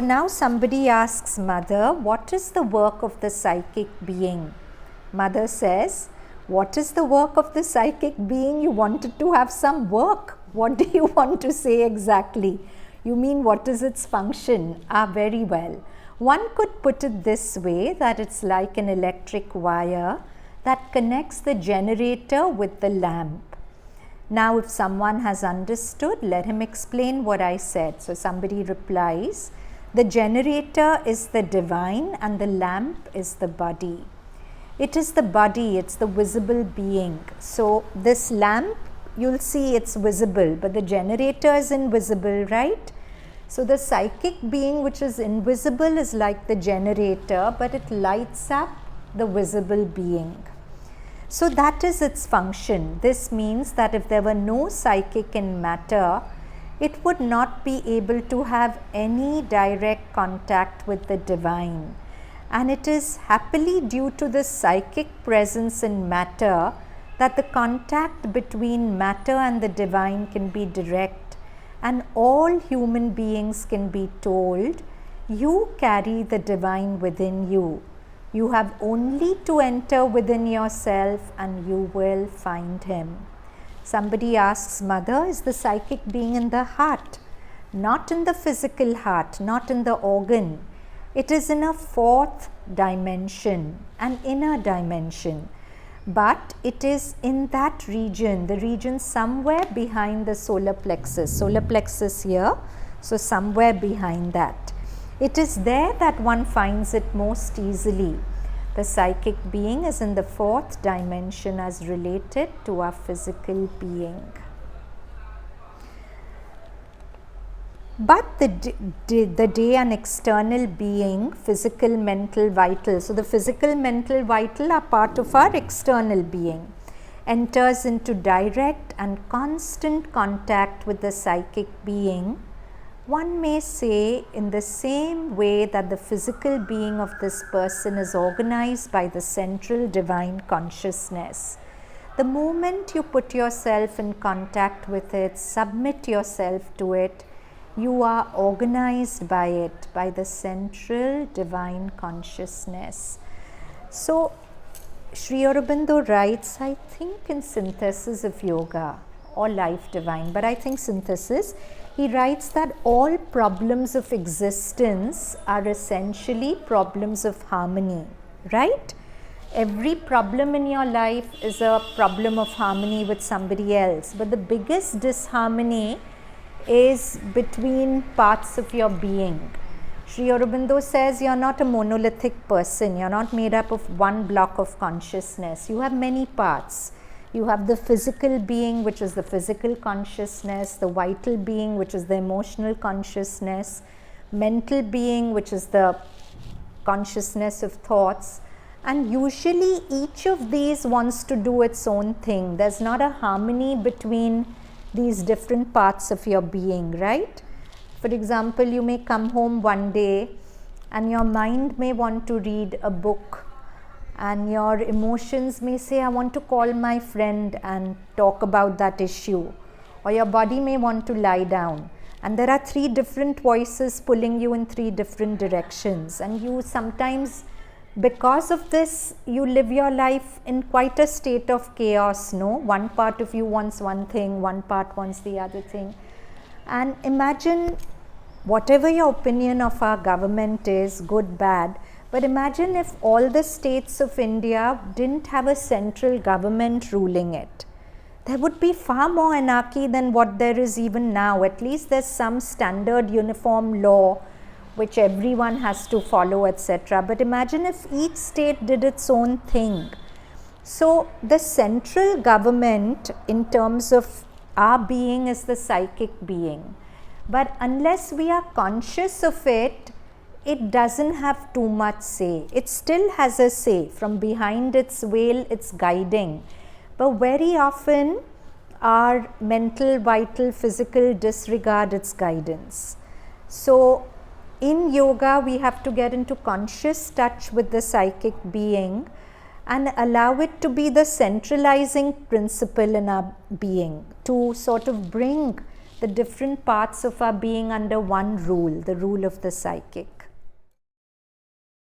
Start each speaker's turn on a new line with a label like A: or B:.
A: Now somebody asks Mother, what is the work of the psychic being? Mother says, what is the work of the psychic being? You wanted to have some work. What do you want to say exactly? You mean what is its function? Very well. One could put it this way, that it's like an electric wire that connects the generator with the lamp. Now if someone has understood, let him explain what I said. So somebody replies, the generator is the divine and the lamp is the body. It is the body, it's the visible being. So this lamp, you'll see it's visible, but the generator is invisible, right? So the psychic being which is invisible is like the generator, but it lights up the visible being. So that is its function. This means that if there were no psychic in matter, it would not be able to have any direct contact with the divine. And it is happily due to the psychic presence in matter that the contact between matter and the divine can be direct, and all human beings can be told, you carry the divine within you. You have only to enter within yourself and you will find him. Somebody asks Mother, is the psychic being in the heart? Not in the physical heart, not in the organ. It is in a fourth dimension, an inner dimension. But it is in that region, the region somewhere behind the solar plexus. Solar plexus here, so somewhere behind that. It is there that one finds it most easily. The psychic being is in the fourth dimension as related to our physical being. But the day an external being, physical, mental, vital, so the physical, mental, vital are part of our external being, enters into direct and constant contact with the psychic being, one may say in the same way that the physical being of this person is organized by the central divine consciousness. The moment you put yourself in contact with it, submit yourself to it, you are organized by it, by the central divine consciousness. So, Sri Aurobindo writes, I think in Synthesis of Yoga or Life Divine, but I think Synthesis, he writes that all problems of existence are essentially problems of harmony, right? Every problem in your life is a problem of harmony with somebody else, but the biggest disharmony is between parts of your being. Sri Aurobindo says you're not a monolithic person, you're not made up of one block of consciousness, you have many parts. You have the physical being, which is the physical consciousness, the vital being, which is the emotional consciousness, mental being, which is the consciousness of thoughts. And usually each of these wants to do its own thing. There's not a harmony between these different parts of your being, right? For example, you may come home one day and your mind may want to read a book, and your emotions may say, I want to call my friend and talk about that issue. Or your body may want to lie down. And there are three different voices pulling you in three different directions. And you sometimes, because of this, you live your life in quite a state of chaos, no? One part of you wants one thing, one part wants the other thing. And imagine, whatever your opinion of our government is, good, bad, but imagine if all the states of India didn't have a central government ruling it. There would be far more anarchy than what there is even now. At least there's some standard uniform law which everyone has to follow, etc. But imagine if each state did its own thing. So the central government in terms of our being is the psychic being. But unless we are conscious of it, it doesn't have too much say. It still has a say. From behind its veil, it's guiding. But very often, our mental, vital, physical disregard its guidance. So, in yoga, we have to get into conscious touch with the psychic being and allow it to be the centralizing principle in our being, to sort of bring the different parts of our being under one rule, the rule of the psychic.